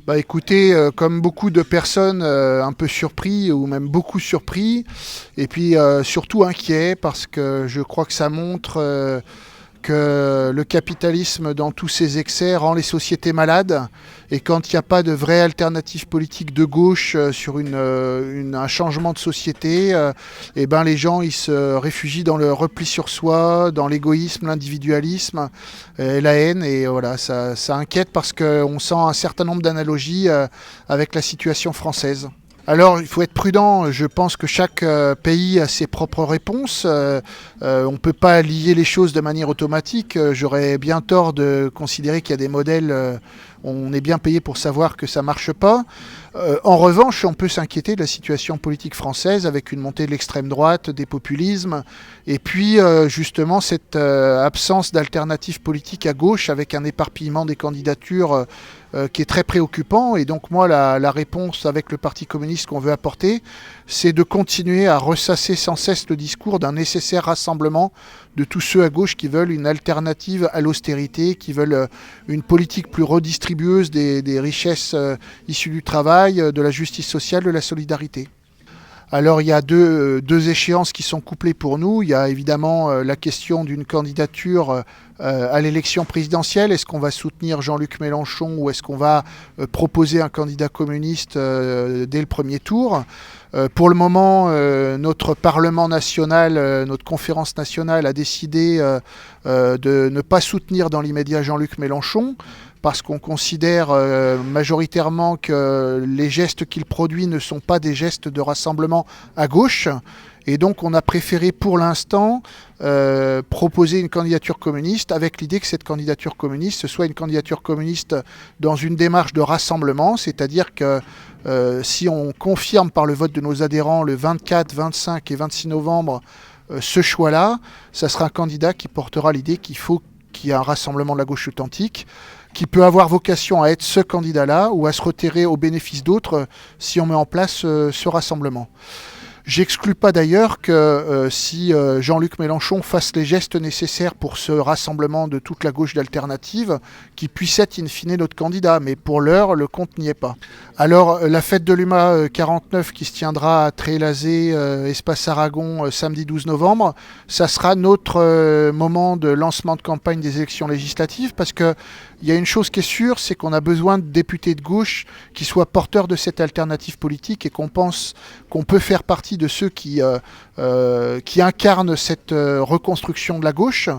Bah écoutez, comme beaucoup de personnes, un peu surpris ou même beaucoup surpris, et puis surtout inquiet parce que je crois que ça montre que le capitalisme dans tous ses excès rend les sociétés malades, et quand il n'y a pas de vraie alternative politique de gauche sur un changement de société, et ben les gens ils se réfugient dans le repli sur soi, dans l'égoïsme, l'individualisme, et la haine, et voilà, ça inquiète parce qu'on sent un certain nombre d'analogies avec la situation française. Alors, il faut être prudent. Je pense que chaque pays a ses propres réponses. On ne peut pas lier les choses de manière automatique. J'aurais bien tort de considérer qu'il y a des modèles, on est bien payé pour savoir que ça ne marche pas. En revanche, on peut s'inquiéter de la situation politique française avec une montée de l'extrême droite, des populismes, et puis justement cette absence d'alternative politique à gauche avec un éparpillement des candidatures qui est très préoccupant. Et donc moi, la réponse avec le Parti communiste qu'on veut apporter, c'est de continuer à ressasser sans cesse le discours d'un nécessaire rassemblement de tous ceux à gauche qui veulent une alternative à l'austérité, qui veulent une politique plus redistribueuse des richesses issues du travail, de la justice sociale, de la solidarité. Alors il y a deux échéances qui sont couplées pour nous. Il y a évidemment la question d'une candidature à l'élection présidentielle. Est-ce qu'on va soutenir Jean-Luc Mélenchon ou est-ce qu'on va proposer un candidat communiste dès le premier tour ? Pour le moment, notre Parlement national, notre conférence nationale a décidé de ne pas soutenir dans l'immédiat Jean-Luc Mélenchon, parce qu'on considère majoritairement que les gestes qu'il produit ne sont pas des gestes de rassemblement à gauche. Et donc on a préféré pour l'instant proposer une candidature communiste avec l'idée que cette candidature communiste ce soit une candidature communiste dans une démarche de rassemblement, c'est-à-dire que si on confirme par le vote de nos adhérents le 24, 25 et 26 novembre ce choix-là, ça sera un candidat qui portera l'idée qu'il faut qu'il y ait un rassemblement de la gauche authentique, qui peut avoir vocation à être ce candidat-là ou à se retirer au bénéfice d'autres si on met en place ce rassemblement. J'exclus pas d'ailleurs que si Jean-Luc Mélenchon fasse les gestes nécessaires pour ce rassemblement de toute la gauche d'alternative, qu'il puisse être in fine notre candidat, mais pour l'heure, le compte n'y est pas. Alors, la fête de l'UMA 49 qui se tiendra à Trélazé, Espace Aragon, samedi 12 novembre, ça sera notre moment de lancement de campagne des élections législatives, parce que il y a une chose qui est sûre, c'est qu'on a besoin de députés de gauche qui soient porteurs de cette alternative politique et qu'on pense qu'on peut faire partie de ceux qui incarnent cette reconstruction de la gauche.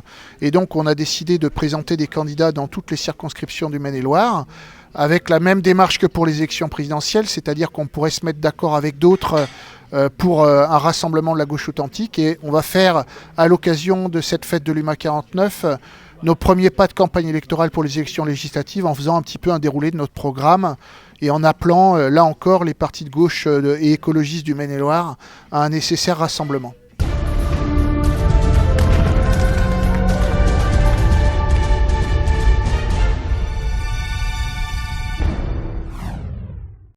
Et donc on a décidé de présenter des candidats dans toutes les circonscriptions du Maine-et-Loire, avec la même démarche que pour les élections présidentielles, c'est-à-dire qu'on pourrait se mettre d'accord avec d'autres pour un rassemblement de la gauche authentique. Et on va faire, à l'occasion de cette fête de l'UMA 49, nos premiers pas de campagne électorale pour les élections législatives en faisant un petit peu un déroulé de notre programme et en appelant, là encore, les partis de gauche et écologistes du Maine-et-Loire à un nécessaire rassemblement.